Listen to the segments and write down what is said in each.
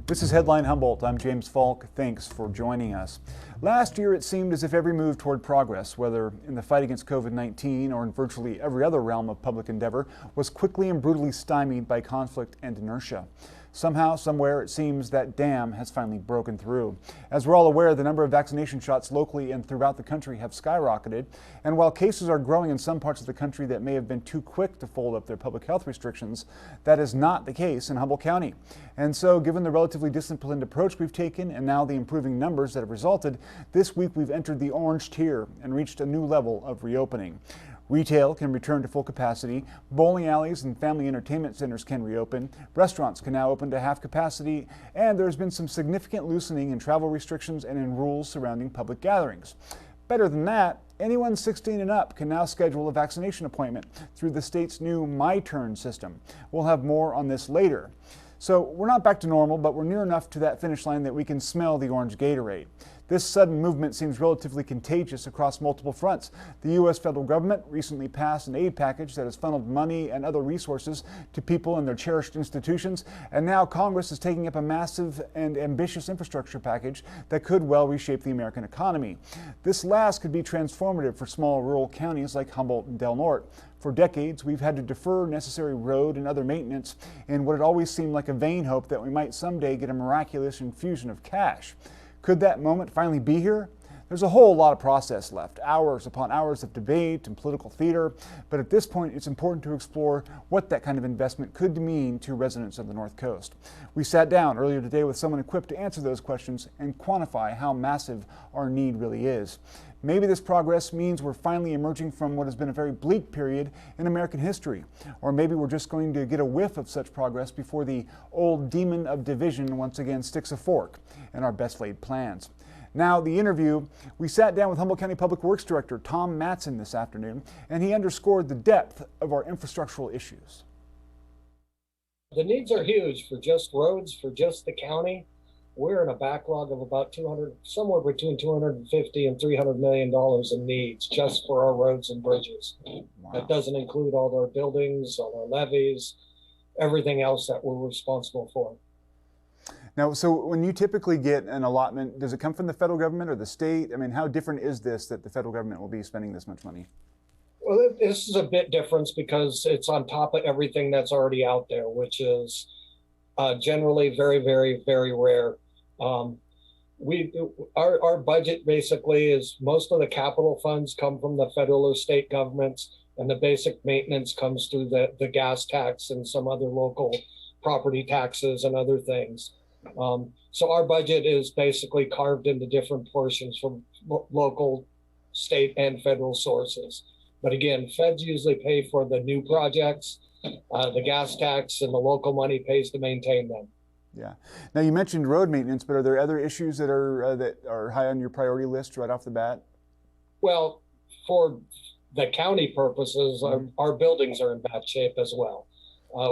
This is Headline Humboldt. I'm James Faulk. Thanks for joining us. Last year, it seemed as if every move toward progress, whether in the fight against COVID-19 or in virtually every other realm of public endeavor, was quickly and brutally stymied by conflict and inertia. Somehow, somewhere, it seems that dam has finally broken through. As we're all aware, the number of vaccination shots locally and throughout the country have skyrocketed. And while cases are growing in some parts of the country that may have been too quick to fold up their public health restrictions, that is not the case in Humboldt County. And so, given the relatively disciplined approach we've taken and now the improving numbers that have resulted, this week we've entered the orange tier and reached a new level of reopening. Retail can return to full capacity, bowling alleys and family entertainment centers can reopen, restaurants can now open to half capacity, and there's been some significant loosening in travel restrictions and in rules surrounding public gatherings. Better than that, anyone 16 and up can now schedule a vaccination appointment through the state's new My Turn system. We'll have more on this later. So we're not back to normal, but we're near enough to that finish line that we can smell the orange Gatorade. This sudden movement seems relatively contagious across multiple fronts. The U.S. federal government recently passed an aid package that has funneled money and other resources to people and their cherished institutions, and now Congress is taking up a massive and ambitious infrastructure package that could well reshape the American economy. This last could be transformative for small rural counties like Humboldt and Del Norte. For decades, we've had to defer necessary road and other maintenance in what had always seemed like a vain hope that we might someday get a miraculous infusion of cash. Could that moment finally be here? There's a whole lot of process left, hours upon hours of debate and political theater, but at this point it's important to explore what that kind of investment could mean to residents of the North Coast. We sat down earlier today with someone equipped to answer those questions and quantify how massive our need really is. Maybe this progress means we're finally emerging from what has been a very bleak period in American history. Or maybe we're just going to get a whiff of such progress before the old demon of division once again sticks a fork in our best laid plans. Now, the interview, we sat down with Humboldt County Public Works Director Thomas Mattson this afternoon, and he underscored the depth of our infrastructural issues. The needs are huge for just roads, for just the county. We're in a backlog of about somewhere between $250 and $300 million in needs just for our roads and bridges. Wow. That doesn't include all our buildings, all our levees, everything else that we're responsible for. Now, so when you typically get an allotment, does it come from the federal government or the state? I mean, how different is this that the federal government will be spending this much money? Well, this is a bit different because it's on top of everything that's already out there, which is generally very, very, very rare. Our budget basically is most of the capital funds come from the federal or state governments, and the basic maintenance comes through the gas tax and some other local property taxes and other things. So our budget is basically carved into different portions from local, state, and federal sources. But again, feds usually pay for the new projects. The gas tax and the local money pays to maintain them. Yeah. Now you mentioned road maintenance, but are there other issues that are high on your priority list right off the bat? Well, for the county purposes, our buildings are in bad shape as well.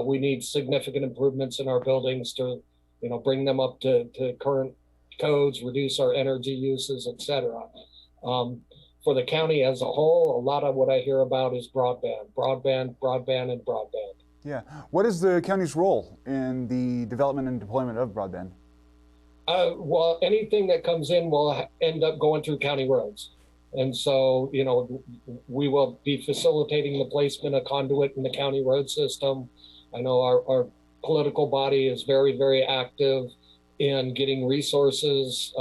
We need significant improvements in our buildings to, bring them up to current codes, reduce our energy uses, etc. For the county as a whole, a lot of what I hear about is broadband. Yeah. What is the county's role in the development and deployment of broadband? Well, anything that comes in will end up going through county roads. And so, we will be facilitating the placement of conduit in the county road system. I know our political body is very, very active in getting resources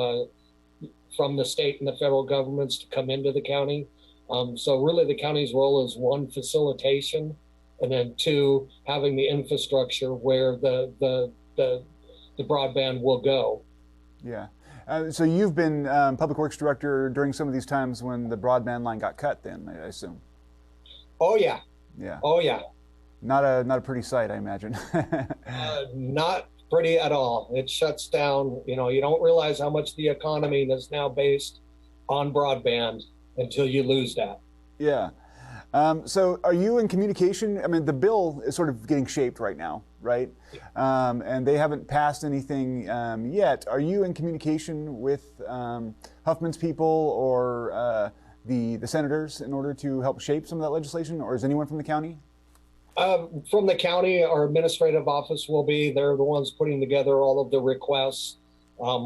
from the state and the federal governments to come into the county. So really the county's role is one, facilitation, and then two, having the infrastructure where the broadband will go. Yeah. So you've been Public Works Director during some of these times when the broadband line got cut then, I assume. Oh, yeah. Yeah. Oh, yeah. Not a pretty sight, I imagine. Not pretty at all. It shuts down. You don't realize how much the economy is now based on broadband until you lose that. Yeah. So are you in communication? I mean, the bill is sort of getting shaped right now, right? And they haven't passed anything yet. Are you in communication with Hoffman's people or the senators in order to help shape some of that legislation, or is anyone from the county? From the county, our administrative office will be. They're the ones putting together all of the requests.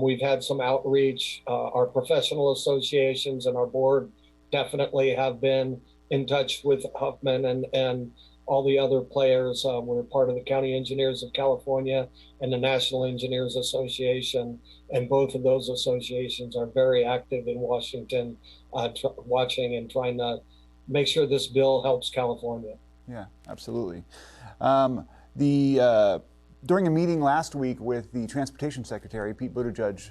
We've had some outreach. Our professional associations and our board definitely have been in touch with Hoffman and all the other players. We're part of the County Engineers of California and the National Engineers Association, and both of those associations are very active in Washington, watching and trying to make sure this bill helps California. Yeah, absolutely. During a meeting last week with the Transportation Secretary, Pete Buttigieg,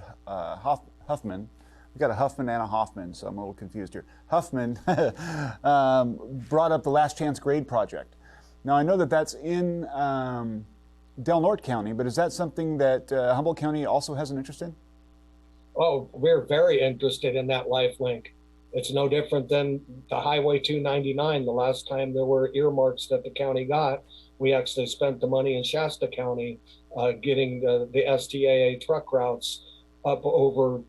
Huffman, we got a Huffman and a Hoffman, so I'm a little confused here. Huffman brought up the Last Chance Grade project. Now, I know that that's in Del Norte County, but is that something that Humboldt County also has an interest in? Oh, we're very interested in that life link. It's no different than the Highway 299. The last time there were earmarks that the county got, we actually spent the money in Shasta County getting the STAA truck routes up over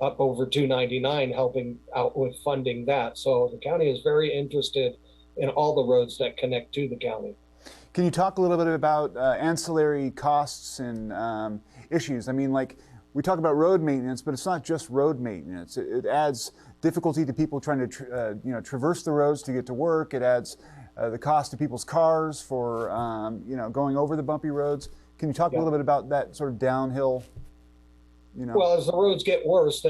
299, helping out with funding that. So the county is very interested in all the roads that connect to the county. Can you talk a little bit about ancillary costs and issues? I mean, like, we talk about road maintenance, but it's not just road maintenance. It adds difficulty to people trying to traverse the roads to get to work. It adds the cost to people's cars for going over the bumpy roads. Can you talk a little bit about that sort of downhill? Well, as the roads get worse,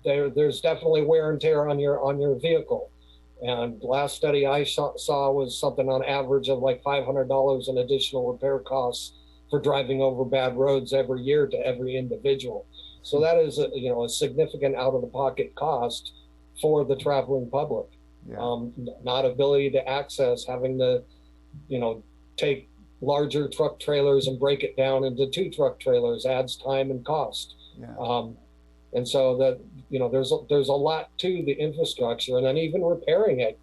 there's definitely wear and tear on your vehicle. And the last study I saw was something on average of like $500 in additional repair costs for driving over bad roads every year to every individual. So that is a significant out-of-the-pocket cost for the traveling public. Yeah. Not ability to access, having to, take larger truck trailers and break it down into 2 truck trailers adds time and cost. Yeah. And so that, there's a lot to the infrastructure, and then even repairing it.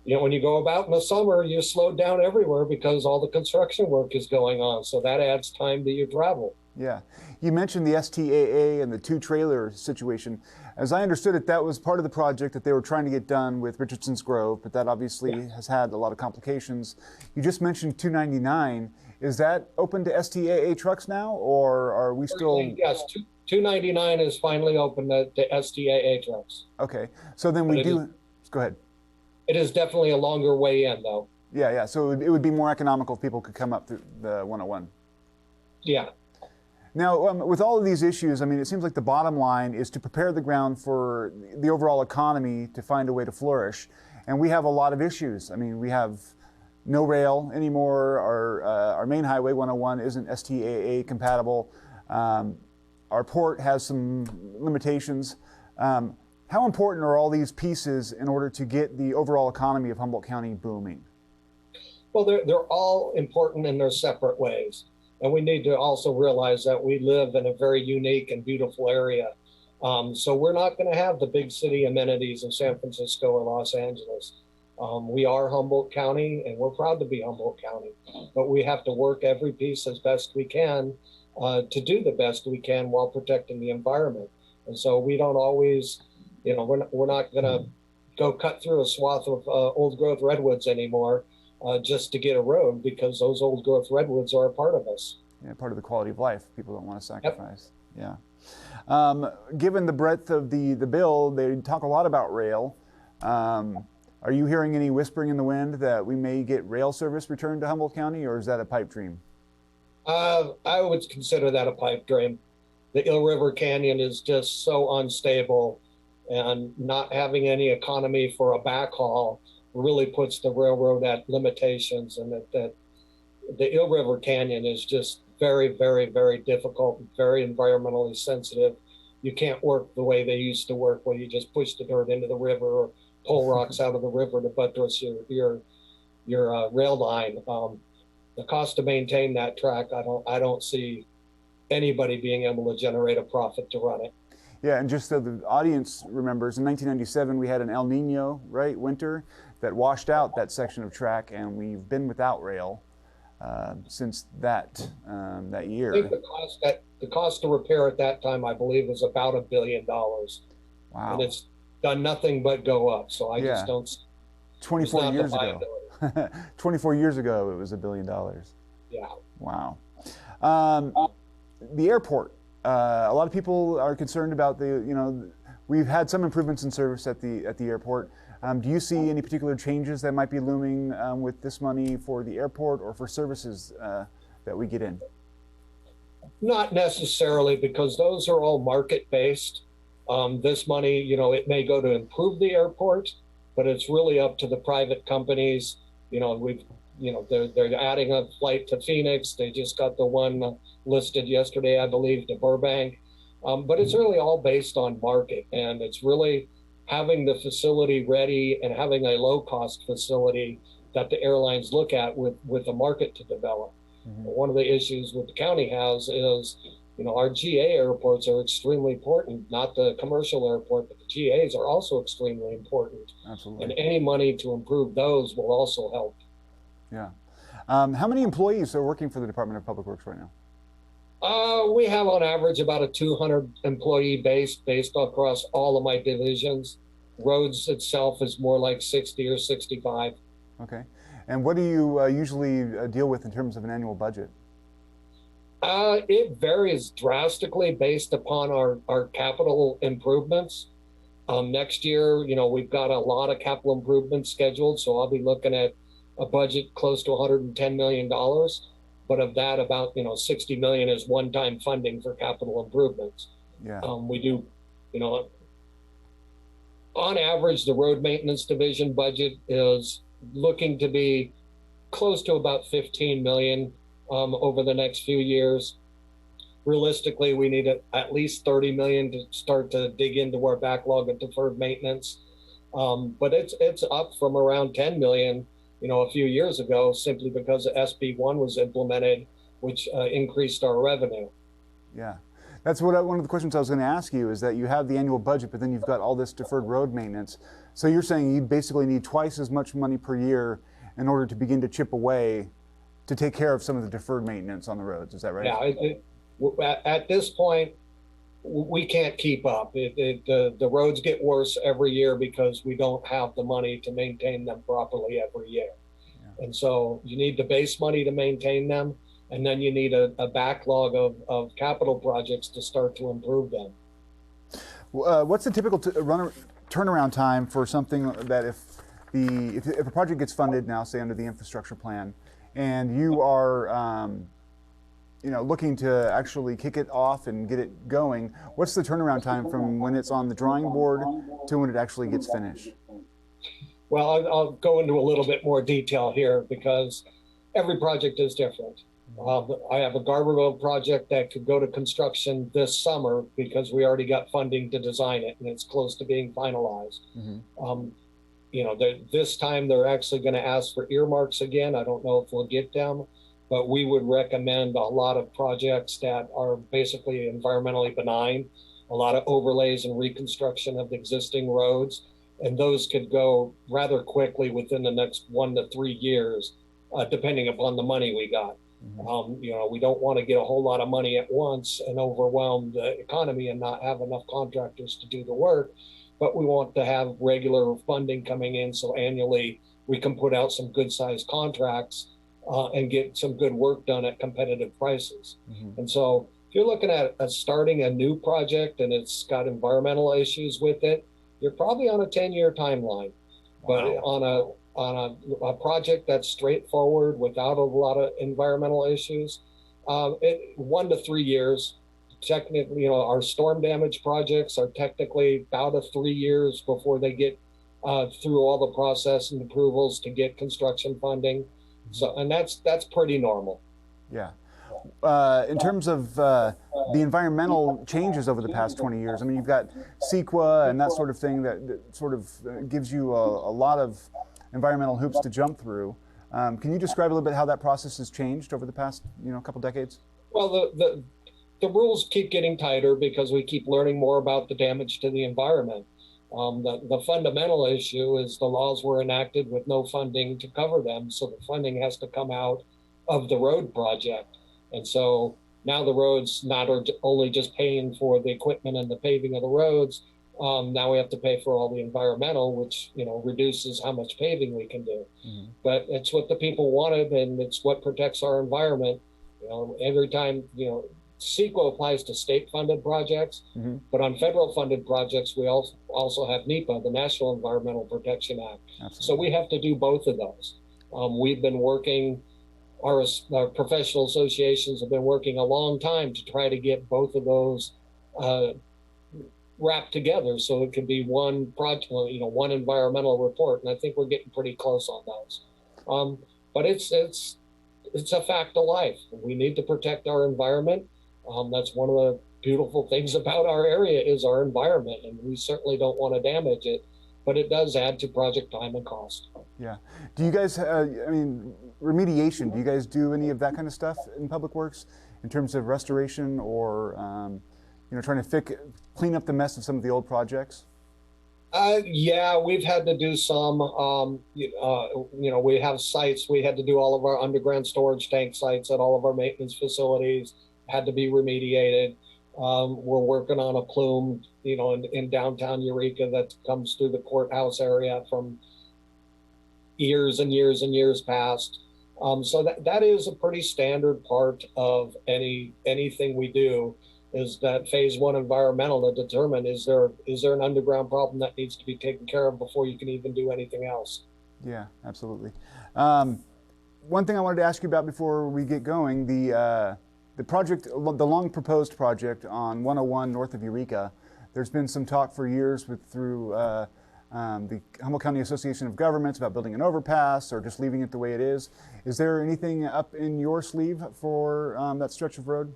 When you go about in the summer, you're slowed down everywhere because all the construction work is going on. So that adds time to your travel. Yeah. You mentioned the STAA and the 2 trailer situation. As I understood it, that was part of the project that they were trying to get done with Richardson's Grove, but that obviously has had a lot of complications. You just mentioned 299. Is that open to STAA trucks now, or are we still? Yes, 299 is finally open to STAA trucks. Okay. So then we do. Go ahead. It is definitely a longer way in, though. Yeah. So it would be more economical if people could come up through the 101. Yeah. Now, with all of these issues, I mean, it seems like the bottom line is to prepare the ground for the overall economy to find a way to flourish. And we have a lot of issues. I mean, we have no rail anymore. Our main highway, 101, isn't STAA compatible. Our port has some limitations. How important are all these pieces in order to get the overall economy of Humboldt County booming? Well, they're all important in their separate ways. And we need to also realize that we live in a very unique and beautiful area. So we're not going to have the big city amenities of San Francisco or Los Angeles. We are Humboldt County, and we're proud to be Humboldt County. But we have to work every piece as best we can to do the best we can while protecting the environment. And so we don't always, we're not going to go cut through a swath of old growth redwoods anymore just to get a road, because those old growth redwoods are a part of us. Yeah, part of the quality of life people don't want to sacrifice. Yep. Yeah. Given the breadth of the bill, they talk a lot about rail. Are you hearing any whispering in the wind that we may get rail service returned to Humboldt County, or is that a pipe dream? I would consider that a pipe dream. The Eel River Canyon is just so unstable, and not having any economy for a backhaul really puts the railroad at limitations, and that the Eel River Canyon is just very, very, very difficult, very environmentally sensitive. You can't work the way they used to work, where you just push the dirt into the river or pull rocks out of the river to buttress your rail line. The cost to maintain that track, I don't see anybody being able to generate a profit to run it. Yeah, and just so the audience remembers, in 1997 we had an El Nino, winter that washed out that section of track, and we've been without rail since that year. I think the cost to repair at that time, I believe, was about $1 billion. Wow. And it's done nothing but go up. So I just don't. 24 years ago. 24 years ago, it was $1 billion. Yeah. Wow. The airport. A lot of people are concerned about we've had some improvements in service at the airport. Do you see any particular changes that might be looming with this money for the airport or for services that we get in? Not necessarily, because those are all market-based. This money, it may go to improve the airport, but it's really up to the private companies. They're adding a flight to Phoenix. They just got the one listed yesterday, I believe, to Burbank. But it's really all based on market, and it's really having the facility ready and having a low-cost facility that the airlines look at with the market to develop. Mm-hmm. One of the issues with the county has is, our GA airports are extremely important, not the commercial airport, but the GAs are also extremely important. Absolutely. And any money to improve those will also help. Yeah. How many employees are working for the Department of Public Works right now? We have on average about a 200 employee base based across all of my divisions. Roads itself is more like 60 or 65. Okay. And what do you usually deal with in terms of an annual budget? It varies drastically based upon our capital improvements. Next year, we've got a lot of capital improvements scheduled, so I'll be looking at a budget close to $110 million. But of that, about 60 million is one-time funding for capital improvements. Yeah. We do, on average, the road maintenance division budget is looking to be close to about 15 million over the next few years. Realistically, we need at least 30 million to start to dig into our backlog of deferred maintenance. But it's up from around 10 million a few years ago, simply because SB1 was implemented, which increased our revenue. Yeah, that's one of the questions I was going to ask you, is that you have the annual budget, but then you've got all this deferred road maintenance. So you're saying you basically need twice as much money per year in order to begin to chip away to take care of some of the deferred maintenance on the roads. Is that right? Yeah, at this point, we can't keep up. The roads get worse every year because we don't have the money to maintain them properly every year. Yeah. And so you need the base money to maintain them, and then you need a backlog of capital projects to start to improve them. What's the typical turnaround time for something that if a project gets funded now, say under the infrastructure plan, and you are looking to actually kick it off and get it going, what's the turnaround time from when it's on the drawing board to when it actually gets finished? Well, I'll go into a little bit more detail here because every project is different. I have a Garberville project that could go to construction this summer because we already got funding to design it and it's close to being finalized. Mm-hmm. This time they're actually going to ask for earmarks again. I don't know if we'll get them, but we would recommend a lot of projects that are basically environmentally benign, a lot of overlays and reconstruction of existing roads, and those could go rather quickly within the next 1 to 3 years, depending upon the money we got. Mm-hmm. We don't want to get a whole lot of money at once and overwhelm the economy and not have enough contractors to do the work, but we want to have regular funding coming in so annually we can put out some good-sized contracts and get some good work done at competitive prices. Mm-hmm. And so if you're looking at starting a new project and it's got environmental issues with it, you're probably on a 10-year timeline. Wow. But on a project that's straightforward without a lot of environmental issues, 1 to 3 years. Technically, our storm damage projects are technically about 3 years before they get through all the process and approvals to get construction funding. So, and that's pretty normal. Yeah. In terms of the environmental changes over the past 20 years, I mean, you've got CEQA and that sort of thing that sort of gives you a lot of environmental hoops to jump through. Can you describe a little bit how that process has changed over the past, couple decades? Well, the rules keep getting tighter because we keep learning more about the damage to the environment. The fundamental issue is the laws were enacted with no funding to cover them, so the funding has to come out of the road project. And so now the roads not only just paying for the equipment and the paving of the roads, Now we have to pay for all the environmental, which, reduces how much paving we can do. But it's what the people wanted, and it's what protects our environment. Every time, CEQA applies to state-funded projects, but on federal-funded projects, we also have NEPA, the National Environmental Protection Act. Absolutely. So we have to do both of those. We've been working, our professional associations have been working a long time to try to get both of those wrapped together so it can be one project, one environmental report. And I think we're getting pretty close on those. But it's a fact of life. We need to protect our environment. That's one of the beautiful things about our area is our environment, and we certainly don't want to damage it, but it does add to project time and cost. Yeah. Do you guys, remediation, do you guys do any of that kind of stuff in Public Works in terms of restoration or, trying to clean up the mess of some of the old projects? Yeah, we've had to do some, we have sites, we had to do all of our underground storage tank sites at all of our maintenance facilities, had to be remediated. We're working on a plume, in downtown Eureka that comes through the courthouse area from years and years and years past. So that is a pretty standard part of anything we do, is that phase one environmental to determine is there an underground problem that needs to be taken care of before you can even do anything else. Yeah, absolutely. One thing I wanted to ask you about before we get going, the project, the long proposed project on 101 north of Eureka. There's been some talk for years through the Humboldt County Association of Governments about building an overpass or just leaving it the way it is. Is there anything up in your sleeve for that stretch of road?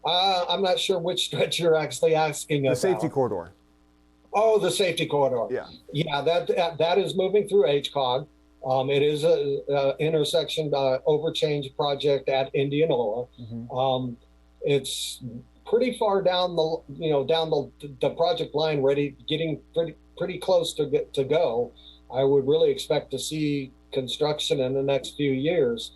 I'm not sure which stretch you're actually asking about. The safety corridor. Oh, the safety corridor. Yeah. Yeah, that is moving through HCOG. It is a intersection overchange project at Indianola. It's pretty far down the project line, getting pretty close to go. I would really expect to see construction in the next few years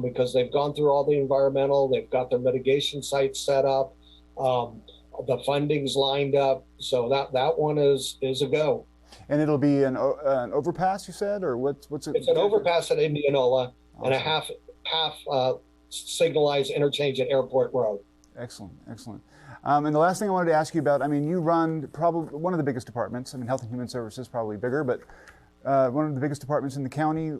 because they've gone through all the environmental, they've got their mitigation sites set up, the funding's lined up, so that one is a go. And it'll be an overpass, you said, or what's it? It's an overpass at Indianola. Awesome. And a half signalized interchange at Airport Road. Excellent, excellent. And the last thing I wanted to ask you about, you run probably one of the biggest departments. Health and Human Services probably bigger, but one of the biggest departments in the county.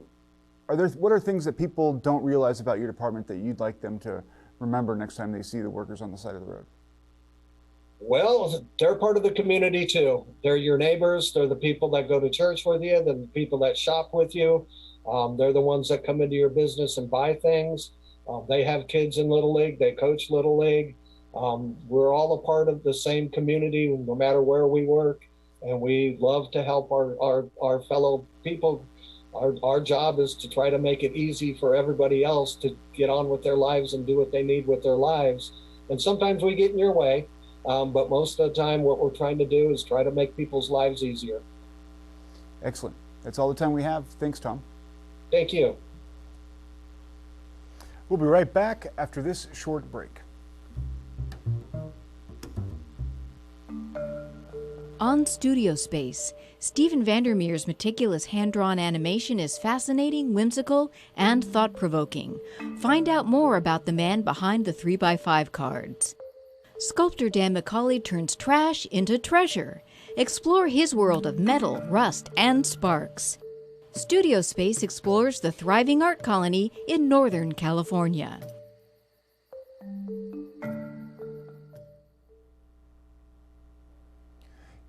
What are things that people don't realize about your department that you'd like them to remember next time they see the workers on the side of the road? Well, they're part of the community too. They're your neighbors. They're the people that go to church with you. They're the people that shop with you. They're the ones that come into your business and buy things. They have kids in Little League. They coach Little League. We're all a part of the same community, no matter where we work. And we love to help our fellow people. Our job is to try to make it easy for everybody else to get on with their lives and do what they need with their lives. And sometimes we get in your way. But most of the time, what we're trying to do is try to make people's lives easier. Excellent. That's all the time we have. Thanks, Tom. Thank you. We'll be right back after this short break. On Studio Space, Stephen Vandermeer's meticulous hand-drawn animation is fascinating, whimsical, and thought-provoking. Find out more about the man behind the 3x5 cards. Sculptor Dan McCauley turns trash into treasure. Explore his world of metal, rust, and sparks. Studio Space explores the thriving art colony in Northern California.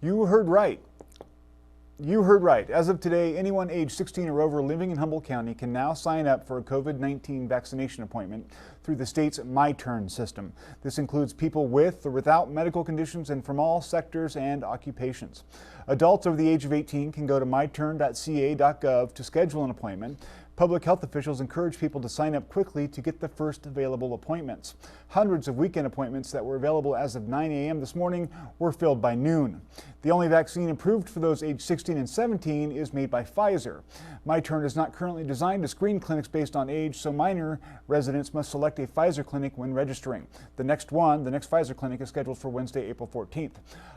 You heard right. You heard right. As of today, anyone age 16 or over living in Humboldt County can now sign up for a COVID-19 vaccination appointment through the state's My Turn system. This includes people with or without medical conditions and from all sectors and occupations. Adults over the age of 18 can go to myturn.ca.gov to schedule an appointment. Public health officials encourage people to sign up quickly to get the first available appointments. Hundreds of weekend appointments that were available as of 9 a.m. this morning were filled by noon. The only vaccine approved for those aged 16 and 17 is made by Pfizer. My Turn is not currently designed to screen clinics based on age, so minor residents must select a Pfizer clinic when registering. The next Pfizer clinic, is scheduled for Wednesday, April 14th.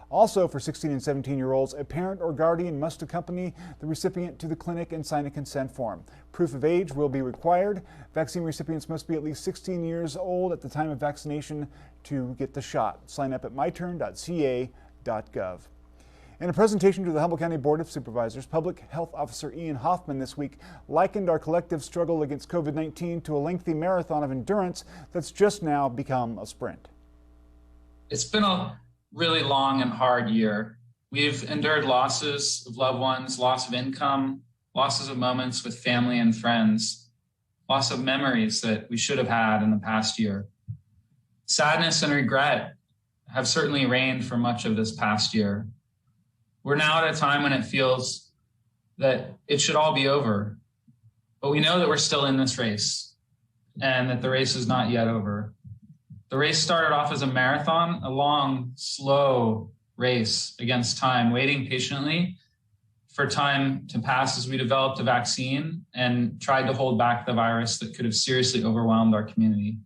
Also, for 16 and 17-year-olds, a parent or guardian must accompany the recipient to the clinic and sign a consent form. Proof of age will be required. Vaccine recipients must be at least 16 years old at the time of vaccination to get the shot. Sign up at myturn.ca.gov. In a presentation to the Humboldt County Board of Supervisors, Public Health Officer Ian Hoffman this week likened our collective struggle against COVID-19 to a lengthy marathon of endurance that's just now become a sprint. It's been a really long and hard year. We've endured losses of loved ones, loss of income, losses of moments with family and friends, loss of memories that we should have had in the past year. Sadness and regret have certainly reigned for much of this past year. We're now at a time when it feels that it should all be over, but we know that we're still in this race and that the race is not yet over. The race started off as a marathon, a long, slow race against time, waiting patiently for time to pass as we developed a vaccine and tried to hold back the virus that could have seriously overwhelmed our community.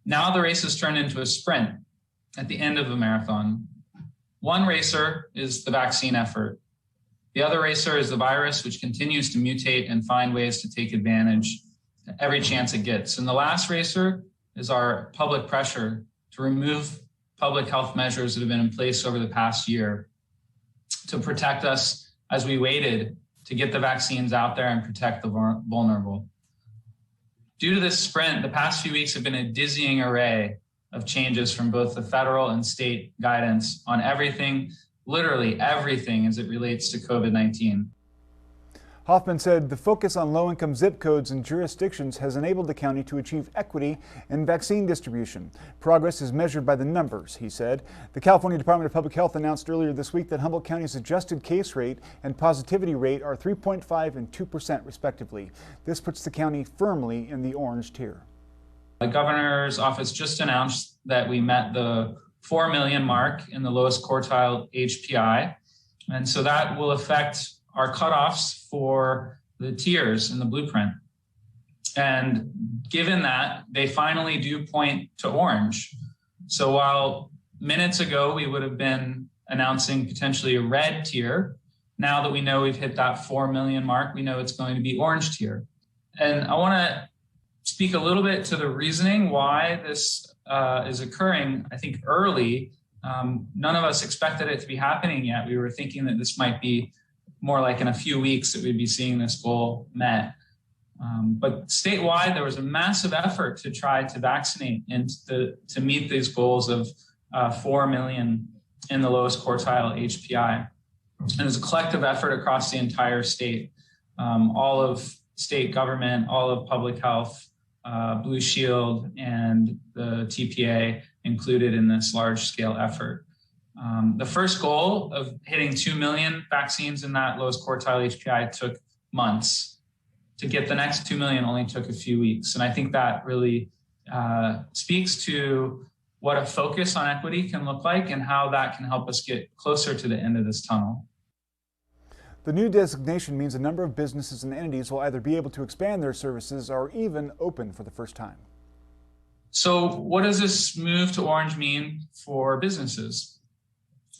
Now the race has turned into a sprint at the end of the marathon. One racer is the vaccine effort. The other racer is the virus, which continues to mutate and find ways to take advantage every chance it gets. And the last racer is our public pressure to remove public health measures that have been in place over the past year to protect us as we waited to get the vaccines out there and protect the vulnerable. Due to this sprint, the past few weeks have been a dizzying array of changes from both the federal and state guidance on everything, literally everything, as it relates to COVID-19. Hoffman said the focus on low-income zip codes and jurisdictions has enabled the county to achieve equity in vaccine distribution. Progress is measured by the numbers, he said. The California Department of Public Health announced earlier this week that Humboldt County's adjusted case rate and positivity rate are 3.5% and 2% respectively. This puts the county firmly in the orange tier. The governor's office just announced that we met the 4 million mark in the lowest quartile HPI. And so that will affect our cutoffs for the tiers in the blueprint. And given that, they finally do point to orange. So while minutes ago we would have been announcing potentially a red tier, now that we know we've hit that 4 million mark, we know it's going to be orange tier. And I want to speak a little bit to the reasoning why this is occurring, I think, early. None of us expected it to be happening yet. We were thinking that this might be more like in a few weeks that we'd be seeing this goal met. But statewide, there was a massive effort to try to vaccinate and to meet these goals of 4 million in the lowest quartile HPI. And there's a collective effort across the entire state, all of state government, all of public health, Blue Shield, and the TPA included in this large-scale effort. The first goal of hitting 2 million vaccines in that lowest quartile HPI took months. To get the next 2 million only took a few weeks. And I think that really speaks to what a focus on equity can look like and how that can help us get closer to the end of this tunnel. The new designation means a number of businesses and entities will either be able to expand their services or even open for the first time. So what does this move to orange mean for businesses?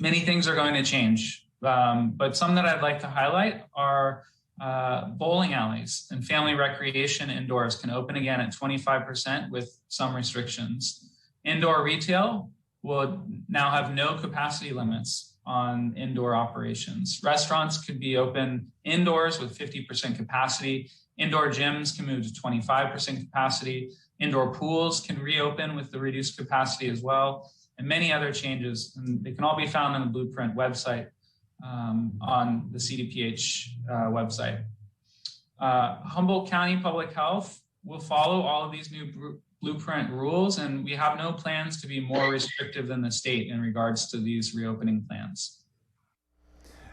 Many things are going to change, but some that I'd like to highlight are bowling alleys and family recreation indoors can open again at 25% with some restrictions. Indoor retail will now have no capacity limits on indoor operations. Restaurants could be open indoors with 50% capacity. Indoor gyms can move to 25% capacity. Indoor pools can reopen with the reduced capacity as well, and many other changes. And they can all be found on the Blueprint website, on the CDPH website. Humboldt County Public Health will follow all of these new Blueprint rules, and we have no plans to be more restrictive than the state in regards to these reopening plans.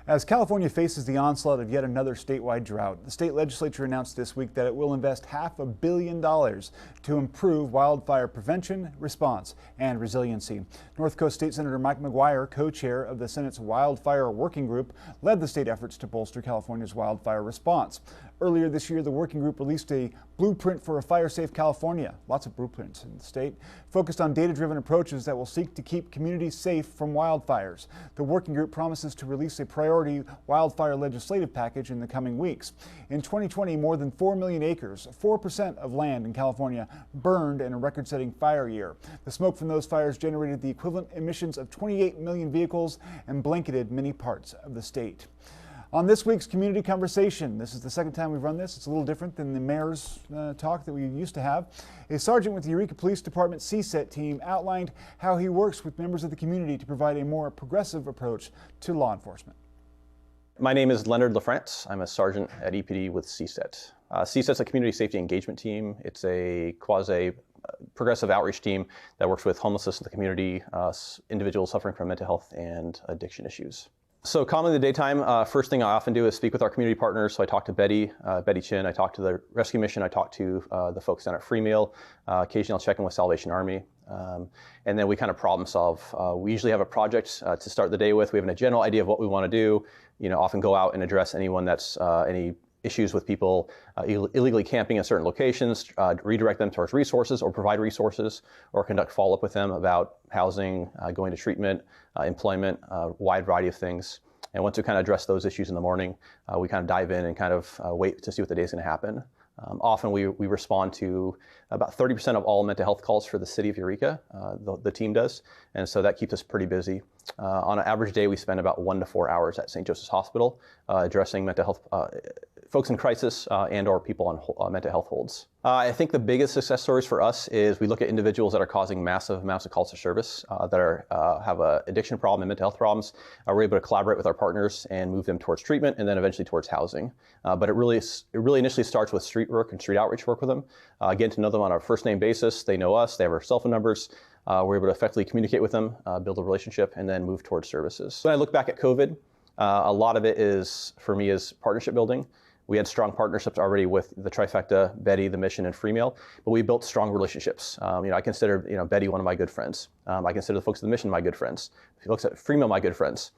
As California faces the onslaught of yet another statewide drought, the state legislature announced this week that it will invest $500 million to improve wildfire prevention, response, and resiliency. North Coast State Senator Mike McGuire, co-chair of the Senate's Wildfire Working Group, led the state efforts to bolster California's wildfire response. Earlier this year, the working group released a blueprint for a fire-safe California. Lots of blueprints in the state, focused on data-driven approaches that will seek to keep communities safe from wildfires. The working group promises to release a priority wildfire legislative package in the coming weeks. In 2020, more than 4 million acres, 4% of land in California, burned in a record-setting fire year. The smoke from those fires generated the equivalent emissions of 28 million vehicles and blanketed many parts of the state. On this week's Community Conversation, this is the second time we've run this. It's a little different than the mayor's talk that we used to have. A sergeant with the Eureka Police Department CSET team outlined how he works with members of the community to provide a more progressive approach to law enforcement. My name is Leonard LaFrance. I'm a sergeant at EPD with CSET. CSET's a community safety engagement team. It's a quasi-progressive outreach team that works with homelessness in the community, individuals suffering from mental health and addiction issues. So commonly in the daytime, first thing I often do is speak with our community partners. So I talk to Betty Chin, I talk to the rescue mission, I talk to the folks down at Free Meal. Occasionally I'll check in with Salvation Army. And then we kind of problem solve. We usually have a project to start the day with. We have a general idea of what we want to do. You know, often go out and address anyone that's any issues with people illegally camping in certain locations, redirect them towards resources or provide resources, or conduct follow-up with them about housing, going to treatment, employment, a wide variety of things. And once we kind of address those issues in the morning, we kind of dive in and kind of wait to see what the day is going to happen. Often we respond to about 30% of all mental health calls for the city of Eureka, the team does, and so that keeps us pretty busy. On an average day, we spend about 1 to 4 hours at St. Joseph's Hospital addressing mental health folks in crisis and or people on mental health holds. I think the biggest success stories for us is we look at individuals that are causing massive amounts of calls to service, that have an addiction problem and mental health problems. We're able to collaborate with our partners and move them towards treatment and then eventually towards housing. But it really initially starts with street work and street outreach work with them. Getting to know them on a first name basis. They know us, they have our cell phone numbers. We're able to effectively communicate with them, build a relationship, and then move towards services. When I look back at COVID, a lot of it for me is partnership building. We had strong partnerships already with the trifecta, Betty, the mission, and Free Meal, but we built strong relationships. I consider Betty one of my good friends. I consider the folks at the mission my good friends. Folks at Free Meal my good friends.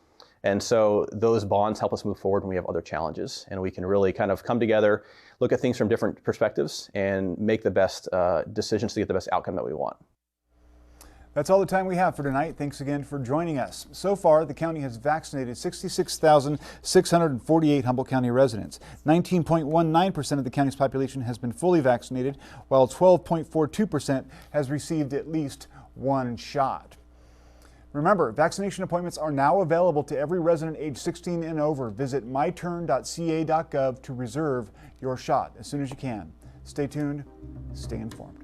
And so those bonds help us move forward when we have other challenges, and we can really kind of come together, look at things from different perspectives, and make the best decisions to get the best outcome that we want. That's all the time we have for tonight. Thanks again for joining us. So far, the county has vaccinated 66,648 Humboldt County residents. 19.19% of the county's population has been fully vaccinated, while 12.42% has received at least one shot. Remember, vaccination appointments are now available to every resident age 16 and over. Visit myturn.ca.gov to reserve your shot as soon as you can. Stay tuned, stay informed.